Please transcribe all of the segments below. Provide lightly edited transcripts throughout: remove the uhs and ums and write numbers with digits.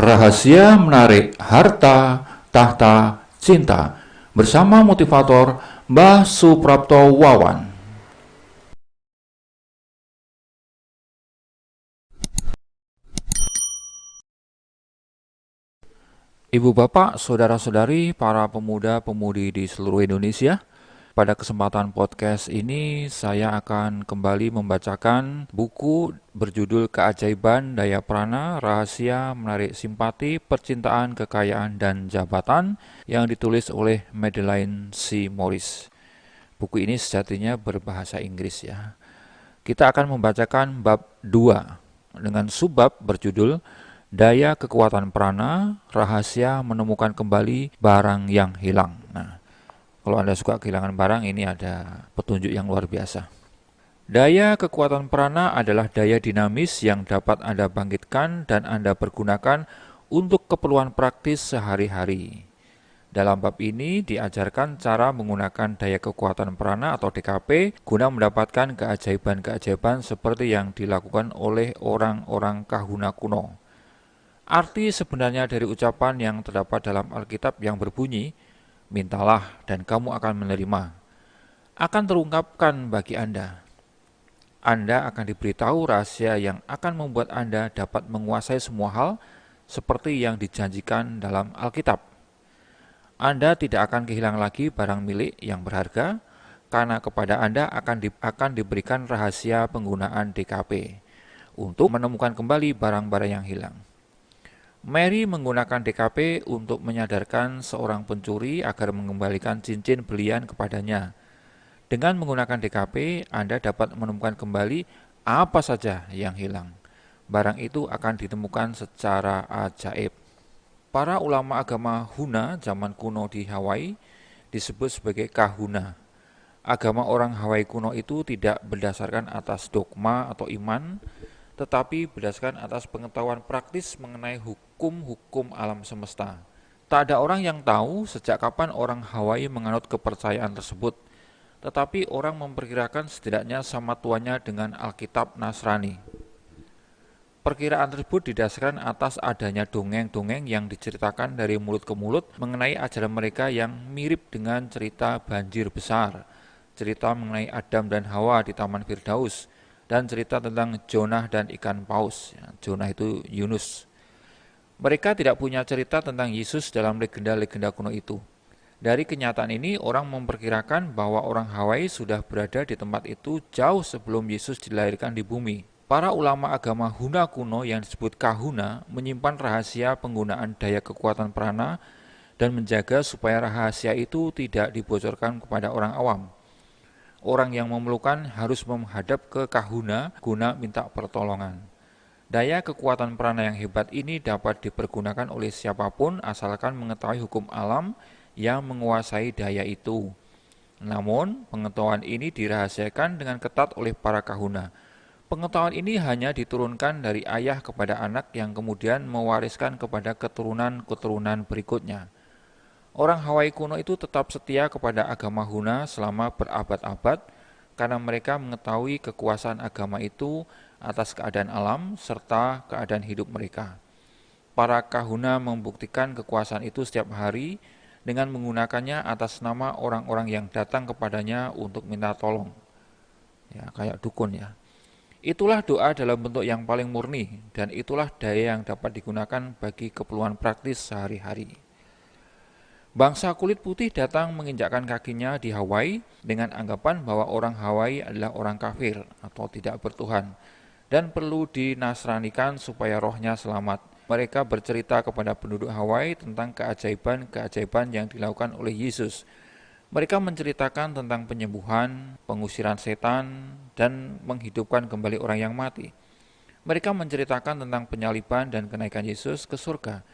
Rahasia menarik harta, tahta, cinta bersama motivator Mbah Suprapto Wawan. Ibu bapak, saudara-saudari, para pemuda-pemudi di seluruh Indonesia, pada kesempatan podcast ini saya akan kembali membacakan buku berjudul Keajaiban Daya Prana, Rahasia Menarik Simpati, Percintaan, Kekayaan, dan Jabatan yang ditulis oleh Madeleine C. Morris. Buku ini sejatinya berbahasa Inggris ya. Kita akan membacakan bab 2 dengan subbab berjudul Daya Kekuatan Prana, Rahasia Menemukan Kembali Barang yang Hilang. Nah, kalau Anda suka kehilangan barang, ini ada petunjuk yang luar biasa. Daya kekuatan prana adalah daya dinamis yang dapat Anda bangkitkan dan Anda pergunakan untuk keperluan praktis sehari-hari. Dalam bab ini diajarkan cara menggunakan daya kekuatan prana atau DKP guna mendapatkan keajaiban-keajaiban seperti yang dilakukan oleh orang-orang kahuna kuno. Arti sebenarnya dari ucapan yang terdapat dalam Alkitab yang berbunyi, mintalah dan kamu akan menerima, akan terungkapkan bagi Anda. Anda akan diberitahu rahasia yang akan membuat Anda dapat menguasai semua hal seperti yang dijanjikan dalam Alkitab. Anda tidak akan kehilangan lagi barang milik yang berharga, karena kepada Anda akan diberikan rahasia penggunaan DKP untuk menemukan kembali barang-barang yang hilang. Mary menggunakan DKP untuk menyadarkan seorang pencuri agar mengembalikan cincin belian kepadanya. Dengan menggunakan DKP, Anda dapat menemukan kembali apa saja yang hilang. Barang itu akan ditemukan secara ajaib. Para ulama agama Huna zaman kuno di Hawaii disebut sebagai kahuna. Agama orang Hawaii kuno itu tidak berdasarkan atas dogma atau iman, tetapi berdasarkan atas pengetahuan praktis mengenai hukum-hukum alam semesta. Tak ada orang yang tahu sejak kapan orang Hawaii menganut kepercayaan tersebut, tetapi orang memperkirakan setidaknya sama tuanya dengan Alkitab Nasrani. Perkiraan tersebut didasarkan atas adanya dongeng-dongeng yang diceritakan dari mulut ke mulut mengenai ajaran mereka yang mirip dengan cerita banjir besar, cerita mengenai Adam dan Hawa di Taman Firdaus, dan cerita tentang Jonah dan ikan paus. Jonah itu Yunus. Mereka tidak punya cerita tentang Yesus dalam legenda-legenda kuno itu. Dari kenyataan ini, orang memperkirakan bahwa orang Hawaii sudah berada di tempat itu jauh sebelum Yesus dilahirkan di bumi. Para ulama agama Huna kuno yang disebut kahuna menyimpan rahasia penggunaan daya kekuatan prana dan menjaga supaya rahasia itu tidak dibocorkan kepada orang awam. Orang yang memerlukan harus menghadap ke kahuna guna minta pertolongan. Daya kekuatan prana yang hebat ini dapat dipergunakan oleh siapapun asalkan mengetahui hukum alam yang menguasai daya itu. Namun, pengetahuan ini dirahasiakan dengan ketat oleh para kahuna. Pengetahuan ini hanya diturunkan dari ayah kepada anak yang kemudian mewariskan kepada keturunan-keturunan berikutnya. Orang Hawaii kuno itu tetap setia kepada agama Huna selama berabad-abad karena mereka mengetahui kekuasaan agama itu atas keadaan alam serta keadaan hidup mereka. Para kahuna membuktikan kekuasaan itu setiap hari dengan menggunakannya atas nama orang-orang yang datang kepadanya untuk minta tolong. Ya, kayak dukun ya. Itulah doa dalam bentuk yang paling murni dan itulah daya yang dapat digunakan bagi keperluan praktis sehari-hari. Bangsa kulit putih datang menginjakkan kakinya di Hawaii dengan anggapan bahwa orang Hawaii adalah orang kafir atau tidak bertuhan dan perlu dinasranikan supaya rohnya selamat. Mereka bercerita kepada penduduk Hawaii tentang keajaiban-keajaiban yang dilakukan oleh Yesus. Mereka menceritakan tentang penyembuhan, pengusiran setan, dan menghidupkan kembali orang yang mati. Mereka menceritakan tentang penyaliban dan kenaikan Yesus ke surga.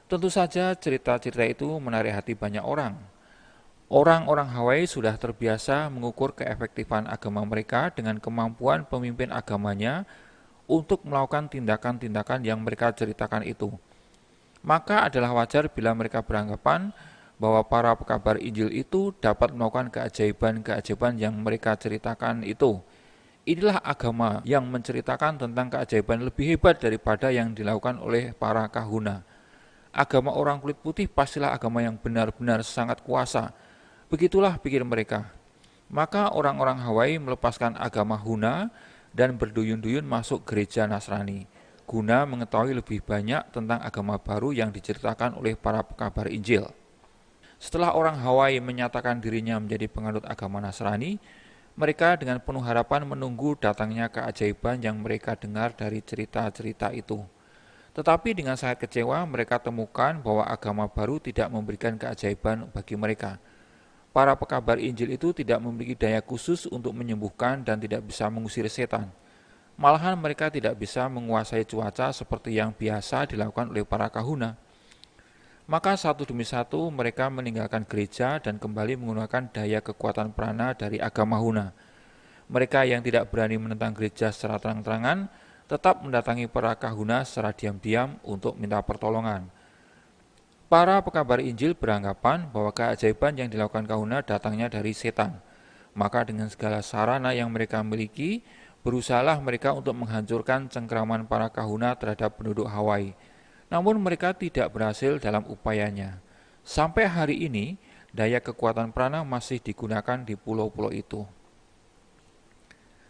Tentu saja cerita-cerita itu menarik hati banyak orang. Orang-orang Hawaii sudah terbiasa mengukur keefektifan agama mereka dengan kemampuan pemimpin agamanya untuk melakukan tindakan-tindakan yang mereka ceritakan itu. Maka adalah wajar bila mereka beranggapan bahwa para pekabar Injil itu dapat melakukan keajaiban-keajaiban yang mereka ceritakan itu. Inilah agama yang menceritakan tentang keajaiban lebih hebat daripada yang dilakukan oleh para kahuna. Agama orang kulit putih pastilah agama yang benar-benar sangat kuasa. Begitulah pikir mereka. Maka orang-orang Hawaii melepaskan agama Huna dan berduyun-duyun masuk gereja Nasrani, guna mengetahui lebih banyak tentang agama baru yang diceritakan oleh para pekabar Injil. Setelah orang Hawaii menyatakan dirinya menjadi penganut agama Nasrani, mereka dengan penuh harapan menunggu datangnya keajaiban yang mereka dengar dari cerita-cerita itu. Tetapi dengan sangat kecewa, mereka temukan bahwa agama baru tidak memberikan keajaiban bagi mereka. Para pekabar Injil itu tidak memiliki daya khusus untuk menyembuhkan dan tidak bisa mengusir setan. Malahan mereka tidak bisa menguasai cuaca seperti yang biasa dilakukan oleh para kahuna. Maka satu demi satu mereka meninggalkan gereja dan kembali menggunakan daya kekuatan prana dari agama Huna. Mereka yang tidak berani menentang gereja secara terang-terangan tetap mendatangi para kahuna secara diam-diam untuk minta pertolongan. Para pekabar Injil beranggapan bahwa keajaiban yang dilakukan kahuna datangnya dari setan. Maka dengan segala sarana yang mereka miliki, berusahalah mereka untuk menghancurkan cengkraman para kahuna terhadap penduduk Hawaii. Namun mereka tidak berhasil dalam upayanya. Sampai hari ini, daya kekuatan prana masih digunakan di pulau-pulau itu.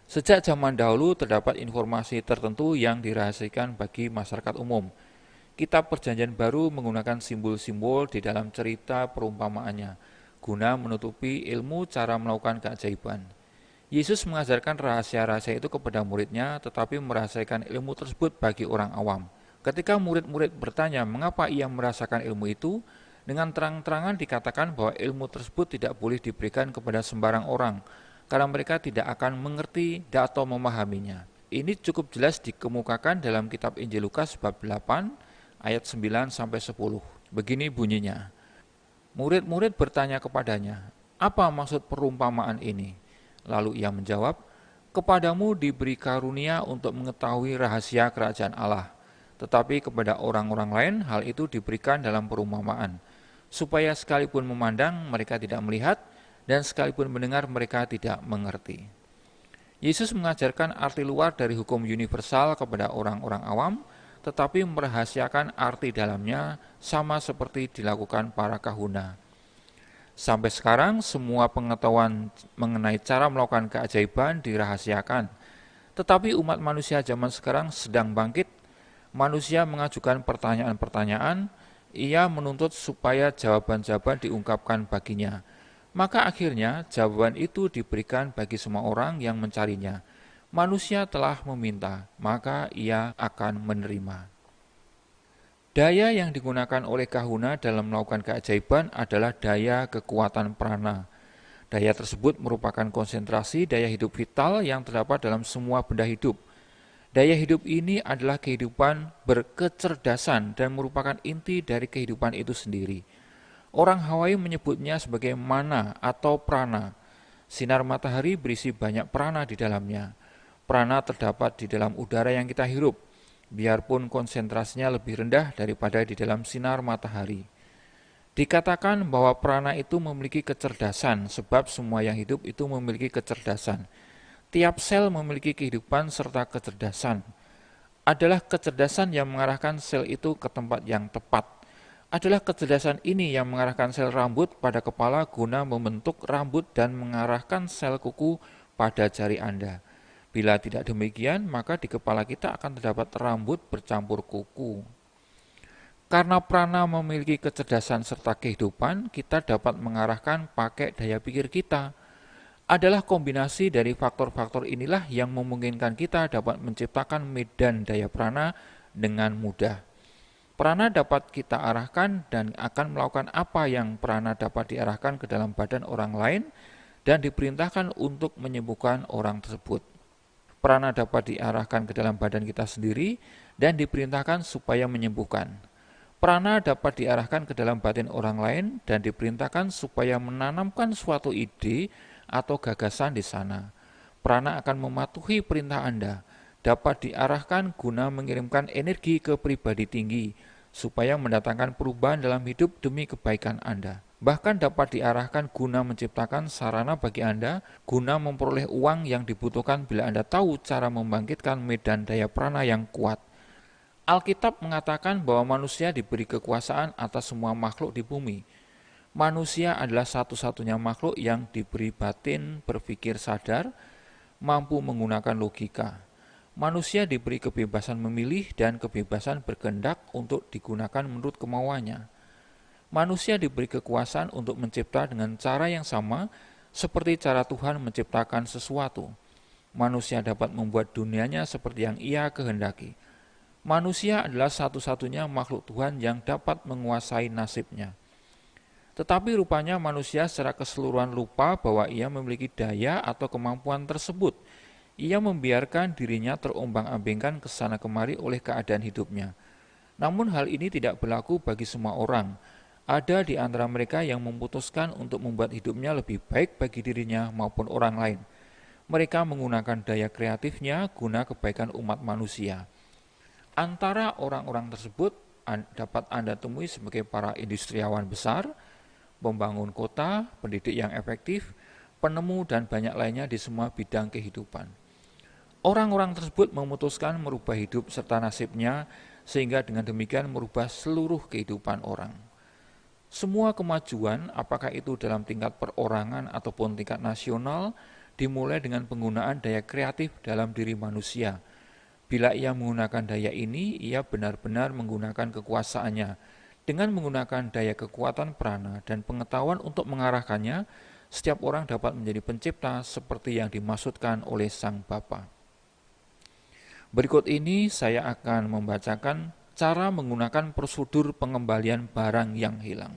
Sejak zaman dahulu terdapat informasi tertentu yang dirahasiakan bagi masyarakat umum. Kitab Perjanjian Baru menggunakan simbol-simbol di dalam cerita perumpamaannya, guna menutupi ilmu cara melakukan keajaiban. Yesus mengajarkan rahasia-rahasia itu kepada muridnya, tetapi merahasiakan ilmu tersebut bagi orang awam. Ketika murid-murid bertanya mengapa ia merasakan ilmu itu, dengan terang-terangan dikatakan bahwa ilmu tersebut tidak boleh diberikan kepada sembarang orang, karena mereka tidak akan mengerti atau memahaminya. Ini cukup jelas dikemukakan dalam kitab Injil Lukas bab 8, ayat 9-10. Begini bunyinya. Murid-murid bertanya kepadanya, "Apa maksud perumpamaan ini?" Lalu ia menjawab, "Kepadamu diberi karunia untuk mengetahui rahasia kerajaan Allah, tetapi kepada orang-orang lain hal itu diberikan dalam perumpamaan, supaya sekalipun memandang mereka tidak melihat, dan sekalipun mendengar mereka tidak mengerti." Yesus mengajarkan arti luar dari hukum universal kepada orang-orang awam, tetapi merahasiakan arti dalamnya sama seperti dilakukan para kahuna. Sampai sekarang semua pengetahuan mengenai cara melakukan keajaiban dirahasiakan. Tetapi umat manusia zaman sekarang sedang bangkit. Manusia mengajukan pertanyaan-pertanyaan, ia menuntut supaya jawaban-jawaban diungkapkan baginya. Maka akhirnya jawaban itu diberikan bagi semua orang yang mencarinya. Manusia telah meminta, maka ia akan menerima. Daya yang digunakan oleh kahuna dalam melakukan keajaiban adalah daya kekuatan prana. Daya tersebut merupakan konsentrasi daya hidup vital yang terdapat dalam semua benda hidup. Daya hidup ini adalah kehidupan berkecerdasan dan merupakan inti dari kehidupan itu sendiri. Orang Hawaii menyebutnya sebagai mana atau prana. Sinar matahari berisi banyak prana di dalamnya. Prana terdapat di dalam udara yang kita hirup, biarpun konsentrasinya lebih rendah daripada di dalam sinar matahari. Dikatakan bahwa prana itu memiliki kecerdasan, sebab semua yang hidup itu memiliki kecerdasan. Tiap sel memiliki kehidupan serta kecerdasan. Adalah kecerdasan yang mengarahkan sel itu ke tempat yang tepat. Adalah kecerdasan ini yang mengarahkan sel rambut pada kepala guna membentuk rambut dan mengarahkan sel kuku pada jari Anda. Bila tidak demikian, maka di kepala kita akan terdapat rambut bercampur kuku. Karena prana memiliki kecerdasan serta kehidupan, kita dapat mengarahkan pakai daya pikir kita. Adalah kombinasi dari faktor-faktor inilah yang memungkinkan kita dapat menciptakan medan daya prana dengan mudah. Prana dapat kita arahkan dan akan melakukan apa yang prana dapat diarahkan ke dalam badan orang lain dan diperintahkan untuk menyembuhkan orang tersebut. Prana dapat diarahkan ke dalam badan kita sendiri dan diperintahkan supaya menyembuhkan. Prana dapat diarahkan ke dalam batin orang lain dan diperintahkan supaya menanamkan suatu ide atau gagasan di sana. Prana akan mematuhi perintah Anda, dapat diarahkan guna mengirimkan energi ke pribadi tinggi, supaya mendatangkan perubahan dalam hidup demi kebaikan Anda. Bahkan dapat diarahkan guna menciptakan sarana bagi Anda, guna memperoleh uang yang dibutuhkan bila Anda tahu cara membangkitkan medan daya prana yang kuat. Alkitab mengatakan bahwa manusia diberi kekuasaan atas semua makhluk di bumi. Manusia adalah satu-satunya makhluk yang diberi batin berpikir sadar, mampu menggunakan logika. Manusia diberi kebebasan memilih dan kebebasan berkehendak untuk digunakan menurut kemauannya. Manusia diberi kekuasaan untuk mencipta dengan cara yang sama seperti cara Tuhan menciptakan sesuatu. Manusia dapat membuat dunianya seperti yang Ia kehendaki. Manusia adalah satu-satunya makhluk Tuhan yang dapat menguasai nasibnya. Tetapi rupanya manusia secara keseluruhan lupa bahwa ia memiliki daya atau kemampuan tersebut. Ia membiarkan dirinya terombang-ambingkan ke sana kemari oleh keadaan hidupnya. Namun hal ini tidak berlaku bagi semua orang. Ada di antara mereka yang memutuskan untuk membuat hidupnya lebih baik bagi dirinya maupun orang lain. Mereka menggunakan daya kreatifnya guna kebaikan umat manusia. Antara orang-orang tersebut dapat Anda temui sebagai para industriawan besar, pembangun kota, pendidik yang efektif, penemu dan banyak lainnya di semua bidang kehidupan. Orang-orang tersebut memutuskan merubah hidup serta nasibnya sehingga dengan demikian merubah seluruh kehidupan orang. Semua kemajuan, apakah itu dalam tingkat perorangan ataupun tingkat nasional, dimulai dengan penggunaan daya kreatif dalam diri manusia. Bila ia menggunakan daya ini, ia benar-benar menggunakan kekuasaannya. Dengan menggunakan daya kekuatan prana dan pengetahuan untuk mengarahkannya, setiap orang dapat menjadi pencipta seperti yang dimaksudkan oleh Sang Bapa. Berikut ini saya akan membacakan cara menggunakan prosedur pengembalian barang yang hilang.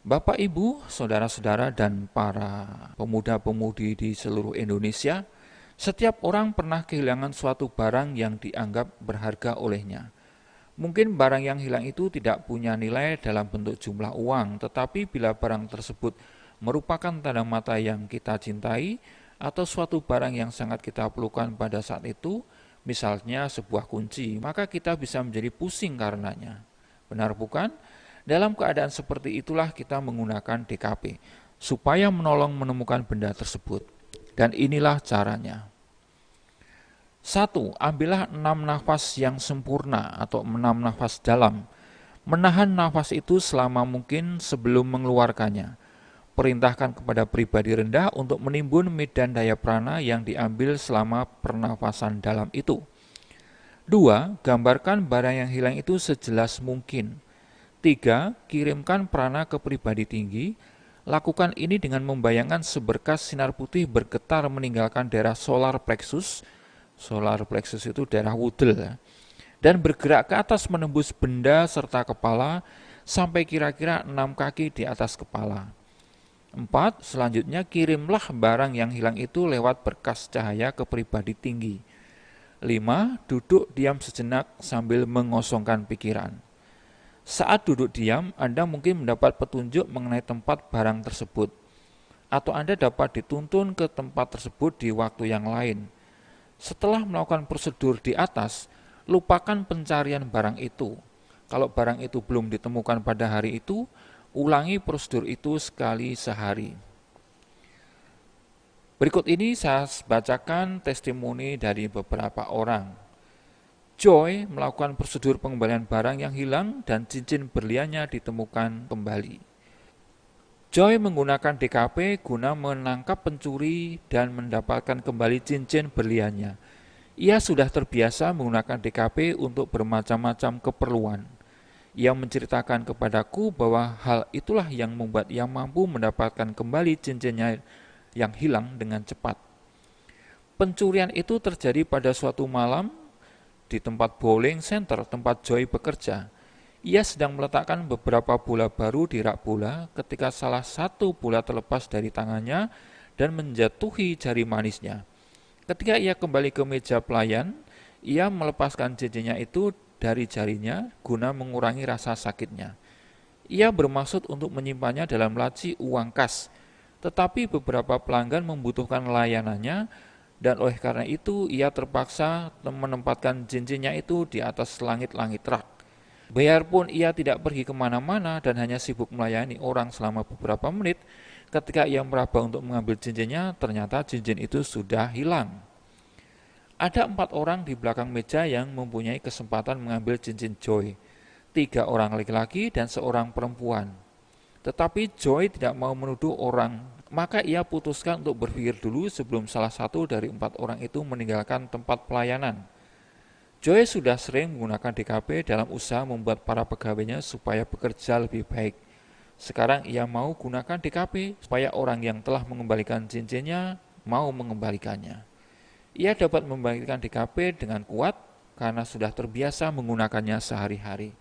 Bapak, Ibu, saudara-saudara, dan para pemuda-pemudi di seluruh Indonesia, setiap orang pernah kehilangan suatu barang yang dianggap berharga olehnya. Mungkin barang yang hilang itu tidak punya nilai dalam bentuk jumlah uang, tetapi bila barang tersebut merupakan tanda mata yang kita cintai, atau suatu barang yang sangat kita perlukan pada saat itu, misalnya sebuah kunci, maka kita bisa menjadi pusing karenanya. Benar bukan? Dalam keadaan seperti itulah kita menggunakan DKP, supaya menolong menemukan benda tersebut. Dan inilah caranya. 1. Ambillah 6 nafas yang sempurna atau 6 nafas dalam. Menahan nafas itu selama mungkin sebelum mengeluarkannya. Perintahkan kepada pribadi rendah untuk menimbun medan daya prana yang diambil selama pernafasan dalam itu. 2. Gambarkan barang yang hilang itu sejelas mungkin. 3. Kirimkan prana ke pribadi tinggi. Lakukan ini dengan membayangkan seberkas sinar putih bergetar meninggalkan daerah solar plexus. Solar plexus itu daerah wudel, dan bergerak ke atas menembus benda serta kepala sampai kira-kira 6 kaki di atas kepala. 4. Selanjutnya kirimlah barang yang hilang itu lewat berkas cahaya ke pribadi tinggi. 5. Duduk diam sejenak sambil mengosongkan pikiran. Saat duduk diam, Anda mungkin mendapat petunjuk mengenai tempat barang tersebut, atau Anda dapat dituntun ke tempat tersebut di waktu yang lain. Setelah melakukan prosedur di atas, lupakan pencarian barang itu. Kalau barang itu belum ditemukan pada hari itu, ulangi prosedur itu sekali sehari. Berikut ini saya bacakan testimoni dari beberapa orang. Joy melakukan prosedur pengembalian barang yang hilang dan cincin berliannya ditemukan kembali. Joy menggunakan DKP guna menangkap pencuri dan mendapatkan kembali cincin berliannya. Ia sudah terbiasa menggunakan DKP untuk bermacam-macam keperluan. Ia menceritakan kepadaku bahwa hal itulah yang membuat ia mampu mendapatkan kembali cincinnya yang hilang dengan cepat. Pencurian itu terjadi pada suatu malam di tempat bowling center tempat Joy bekerja. Ia sedang meletakkan beberapa bola baru di rak bola ketika salah satu bola terlepas dari tangannya dan menjatuhi jari manisnya. Ketika ia kembali ke meja pelayan, ia melepaskan cincinnya itu dari jarinya guna mengurangi rasa sakitnya. Ia bermaksud untuk menyimpannya dalam laci uang kas, tetapi beberapa pelanggan membutuhkan layanannya dan oleh karena itu ia terpaksa menempatkan cincinnya itu di atas langit-langit rak. Biarpun ia tidak pergi kemana-mana dan hanya sibuk melayani orang selama beberapa menit, ketika ia meraba untuk mengambil cincinnya, ternyata cincin itu sudah hilang. Ada 4 orang di belakang meja yang mempunyai kesempatan mengambil cincin Joy. 3 orang laki-laki dan seorang perempuan. Tetapi Joy tidak mau menuduh orang, maka ia putuskan untuk berpikir dulu sebelum salah satu dari 4 orang itu meninggalkan tempat pelayanan. Joy sudah sering menggunakan DKP dalam usaha membuat para pegawainya supaya bekerja lebih baik. Sekarang ia mau gunakan DKP supaya orang yang telah mengembalikan cincinnya mau mengembalikannya. Ia dapat membangkitkan DKP dengan kuat karena sudah terbiasa menggunakannya sehari-hari.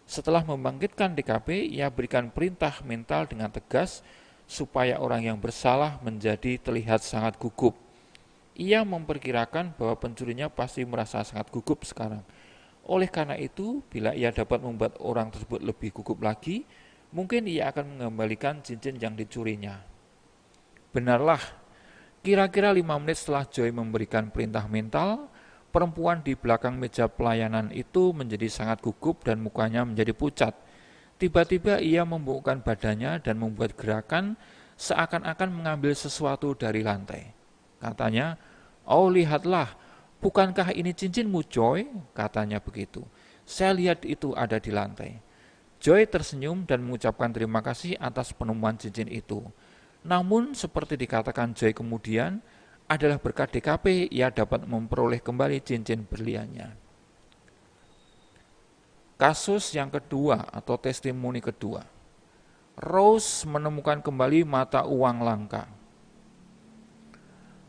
Setelah membangkitkan DKP, ia berikan perintah mental dengan tegas supaya orang yang bersalah menjadi terlihat sangat gugup. Ia memperkirakan bahwa pencurinya pasti merasa sangat gugup sekarang. Oleh karena itu, bila ia dapat membuat orang tersebut lebih gugup lagi, mungkin ia akan mengembalikan cincin yang dicurinya. Benarlah, kira-kira 5 menit setelah Joy memberikan perintah mental, perempuan di belakang meja pelayanan itu menjadi sangat gugup dan mukanya menjadi pucat. Tiba-tiba ia membungkukkan badannya dan membuat gerakan seakan-akan mengambil sesuatu dari lantai. Katanya, "Oh lihatlah, bukankah ini cincinmu Joy?" Katanya begitu. "Saya lihat itu ada di lantai." Joy tersenyum dan mengucapkan terima kasih atas penemuan cincin itu. Namun seperti dikatakan Joy kemudian, adalah berkat DKP ia dapat memperoleh kembali cincin berliannya. Kasus yang kedua atau testimoni kedua. Rose menemukan kembali mata uang langka.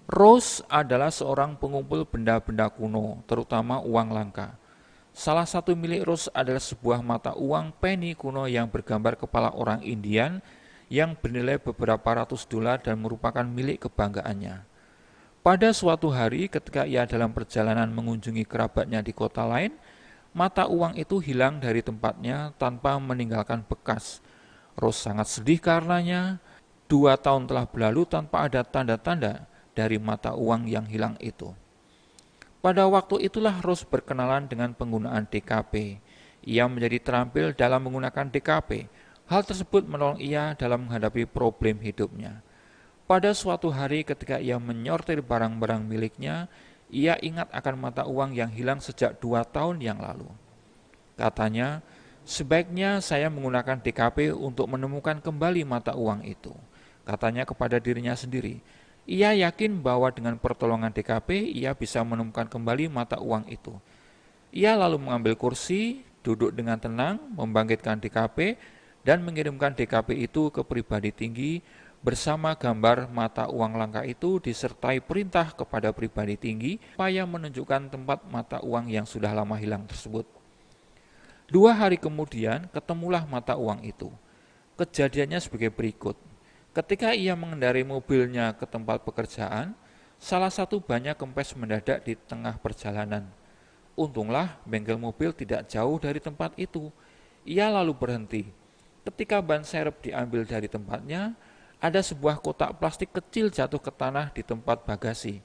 Rose adalah seorang pengumpul benda-benda kuno, terutama uang langka. Salah satu milik Rose adalah sebuah mata uang penny kuno yang bergambar kepala orang Indian yang bernilai beberapa ratus dolar dan merupakan milik kebanggaannya. Pada suatu hari ketika ia dalam perjalanan mengunjungi kerabatnya di kota lain, mata uang itu hilang dari tempatnya tanpa meninggalkan bekas. Rose sangat sedih karenanya. 2 tahun telah berlalu tanpa ada tanda-tanda dari mata uang yang hilang itu. Pada waktu itulah Rose berkenalan dengan penggunaan DKP. Ia menjadi terampil dalam menggunakan DKP. Hal tersebut menolong ia dalam menghadapi problem hidupnya. Pada suatu hari ketika ia menyortir barang-barang miliknya, ia ingat akan mata uang yang hilang sejak 2 tahun yang lalu. Katanya, "Sebaiknya saya menggunakan DKP untuk menemukan kembali mata uang itu." Katanya kepada dirinya sendiri. Ia yakin bahwa dengan pertolongan DKP, ia bisa menemukan kembali mata uang itu. Ia lalu mengambil kursi, duduk dengan tenang, membangkitkan DKP, dan mengirimkan DKP itu ke pribadi tinggi, bersama gambar mata uang langka itu disertai perintah kepada pribadi tinggi supaya menunjukkan tempat mata uang yang sudah lama hilang tersebut. 2 hari kemudian ketemulah mata uang itu. Kejadiannya sebagai berikut. Ketika ia mengendarai mobilnya ke tempat pekerjaan, salah satu bannya kempes mendadak di tengah perjalanan. Untunglah bengkel mobil tidak jauh dari tempat itu. Ia lalu berhenti. Ketika ban serep diambil dari tempatnya, ada sebuah kotak plastik kecil jatuh ke tanah di tempat bagasi.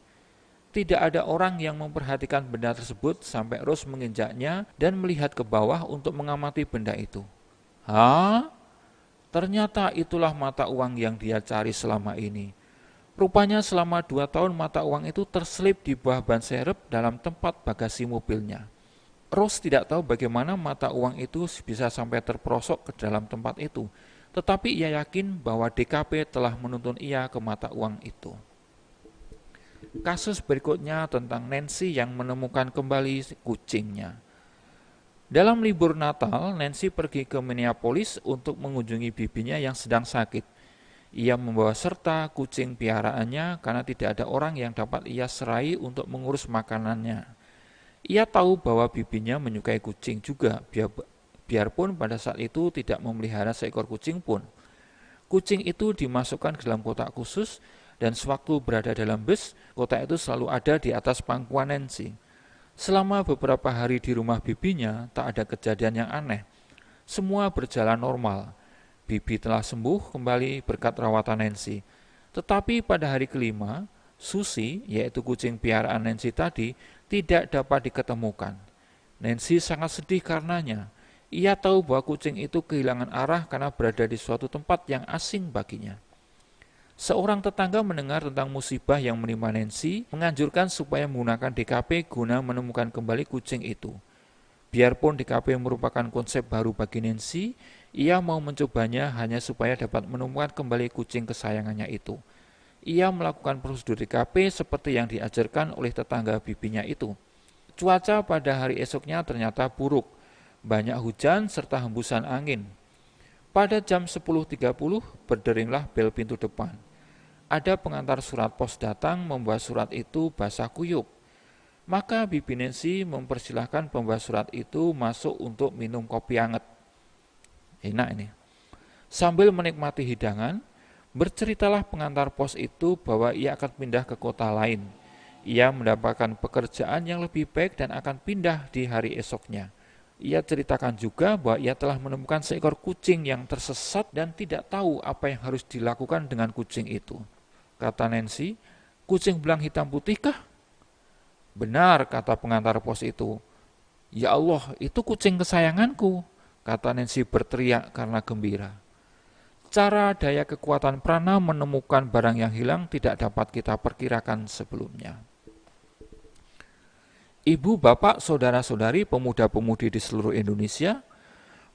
Tidak ada orang yang memperhatikan benda tersebut sampai Rose menginjaknya dan melihat ke bawah untuk mengamati benda itu. Hah? Ternyata itulah mata uang yang dia cari selama ini. Rupanya selama 2 tahun mata uang itu terselip di bawah ban serep dalam tempat bagasi mobilnya. Rose tidak tahu bagaimana mata uang itu bisa sampai terperosok ke dalam tempat itu. Tetapi ia yakin bahwa DKP telah menuntun ia ke mata uang itu. Kasus berikutnya tentang Nancy yang menemukan kembali kucingnya. Dalam libur Natal, Nancy pergi ke Minneapolis untuk mengunjungi bibinya yang sedang sakit. Ia membawa serta kucing piaraannya karena tidak ada orang yang dapat ia serai untuk mengurus makanannya. Ia tahu bahwa bibinya menyukai kucing juga, biarpun pada saat itu tidak memelihara seekor kucing pun. Kucing itu dimasukkan ke dalam kotak khusus dan sewaktu berada dalam bus, kotak itu selalu ada di atas pangkuan Nancy. Selama beberapa hari di rumah bibinya, tak ada kejadian yang aneh. Semua berjalan normal. Bibi telah sembuh kembali berkat rawatan Nancy. Tetapi pada hari kelima, Susie, yaitu kucing piaraan Nancy tadi, tidak dapat diketemukan. Nancy sangat sedih karenanya. Ia tahu bahwa kucing itu kehilangan arah karena berada di suatu tempat yang asing baginya. Seorang tetangga mendengar tentang musibah yang menimpa Nancy, menganjurkan supaya menggunakan DKP guna menemukan kembali kucing itu. Biarpun DKP merupakan konsep baru bagi Nancy, ia mau mencobanya hanya supaya dapat menemukan kembali kucing kesayangannya itu. Ia melakukan prosedur DKP seperti yang diajarkan oleh tetangga bibinya itu. Cuaca pada hari esoknya ternyata buruk, banyak hujan serta hembusan angin. Pada jam 10.30 berderinglah bel pintu depan. Ada pengantar surat pos datang membawa surat itu basah kuyup. Maka Bibi Nancy mempersilahkan pembawa surat itu masuk untuk minum kopi hangat. Enak ini. Sambil menikmati hidangan, berceritalah pengantar pos itu bahwa ia akan pindah ke kota lain. Ia mendapatkan pekerjaan yang lebih baik dan akan pindah di hari esoknya. Ia ceritakan juga bahwa ia telah menemukan seekor kucing yang tersesat dan tidak tahu apa yang harus dilakukan dengan kucing itu. Kata Nancy, kucing belang hitam putih kah? Benar, kata pengantar pos itu. Ya Allah, itu kucing kesayanganku, kata Nancy berteriak karena gembira. Cara daya kekuatan prana menemukan barang yang hilang tidak dapat kita perkirakan sebelumnya. Ibu, bapak, saudara-saudari, pemuda-pemudi di seluruh Indonesia,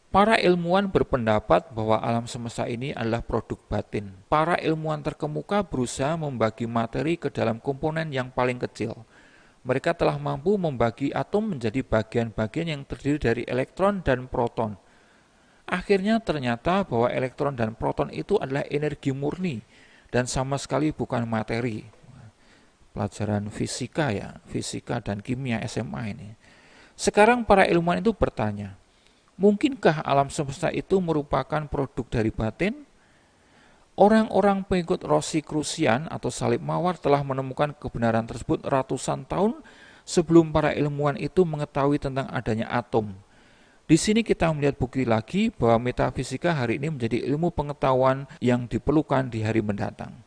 para ilmuwan berpendapat bahwa alam semesta ini adalah produk batin. Para ilmuwan terkemuka berusaha membagi materi ke dalam komponen yang paling kecil. Mereka telah mampu membagi atom menjadi bagian-bagian yang terdiri dari elektron dan proton. Akhirnya ternyata bahwa elektron dan proton itu adalah energi murni dan sama sekali bukan materi. Pelajaran fisika ya, fisika dan kimia SMA ini. Sekarang para ilmuwan itu bertanya, mungkinkah alam semesta itu merupakan produk dari batin? Orang-orang pengikut Rosicrucian atau salib mawar telah menemukan kebenaran tersebut ratusan tahun sebelum para ilmuwan itu mengetahui tentang adanya atom. Di sini kita melihat bukti lagi bahwa metafisika hari ini menjadi ilmu pengetahuan yang diperlukan di hari mendatang.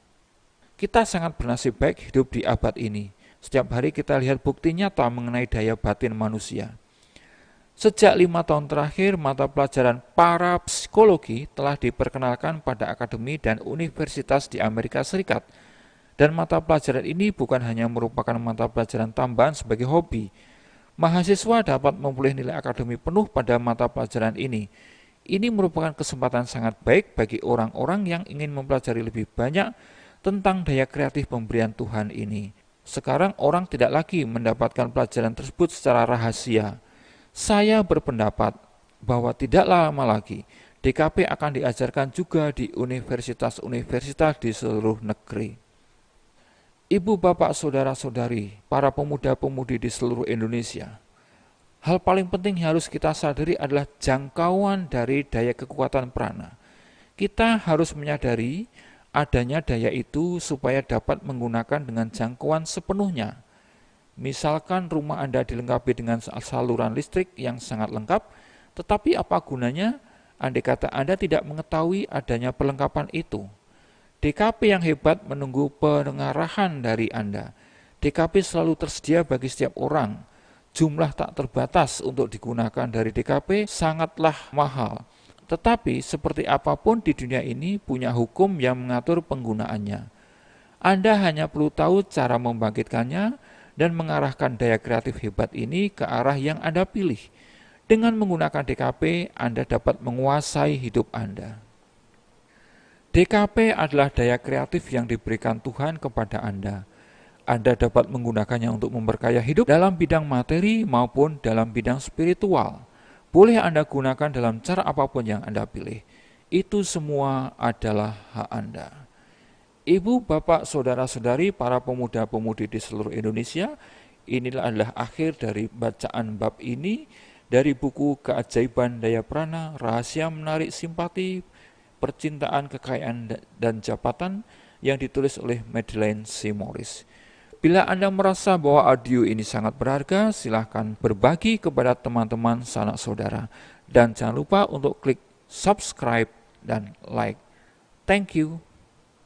Kita sangat bernasib baik hidup di abad ini. Setiap hari kita lihat bukti nyata mengenai daya batin manusia. Sejak 5 tahun terakhir, mata pelajaran parapsikologi telah diperkenalkan pada akademi dan universitas di Amerika Serikat. Dan mata pelajaran ini bukan hanya merupakan mata pelajaran tambahan sebagai hobi. Mahasiswa dapat memperoleh nilai akademi penuh pada mata pelajaran ini. Ini merupakan kesempatan sangat baik bagi orang-orang yang ingin mempelajari lebih banyak tentang daya kreatif pemberian Tuhan ini. Sekarang orang tidak lagi mendapatkan pelajaran tersebut secara rahasia. Saya berpendapat bahwa tidak lama lagi DKP akan diajarkan juga di universitas-universitas di seluruh negeri. Ibu, bapak, saudara-saudari, para pemuda-pemudi di seluruh Indonesia, hal paling penting yang harus kita sadari adalah jangkauan dari daya kekuatan prana. Kita harus menyadari adanya daya itu supaya dapat menggunakan dengan jangkauan sepenuhnya. Misalkan rumah Anda dilengkapi dengan saluran listrik yang sangat lengkap, tetapi apa gunanya andai kata Anda tidak mengetahui adanya perlengkapan itu? DKP yang hebat menunggu pengarahan dari Anda. DKP selalu tersedia bagi setiap orang. Jumlah tak terbatas untuk digunakan dari DKP sangatlah mahal. Tetapi seperti apapun di dunia ini punya hukum yang mengatur penggunaannya. Anda hanya perlu tahu cara membangkitkannya dan mengarahkan daya kreatif hebat ini ke arah yang Anda pilih. Dengan menggunakan DKP, Anda dapat menguasai hidup Anda. DKP adalah daya kreatif yang diberikan Tuhan kepada Anda. Anda dapat menggunakannya untuk memperkaya hidup dalam bidang materi maupun dalam bidang spiritual. Boleh Anda gunakan dalam cara apapun yang Anda pilih. Itu semua adalah hak Anda. Ibu, bapak, saudara-saudari, para pemuda-pemudi di seluruh Indonesia, inilah adalah akhir dari bacaan bab ini dari buku Keajaiban Daya Prana, Rahasia Menarik Simpati, Percintaan, Kekayaan, dan Jabatan yang ditulis oleh Madeleine C. Morris. Bila Anda merasa bahwa audio ini sangat berharga, silahkan berbagi kepada teman-teman sanak saudara. Dan jangan lupa untuk klik subscribe dan like. Thank you.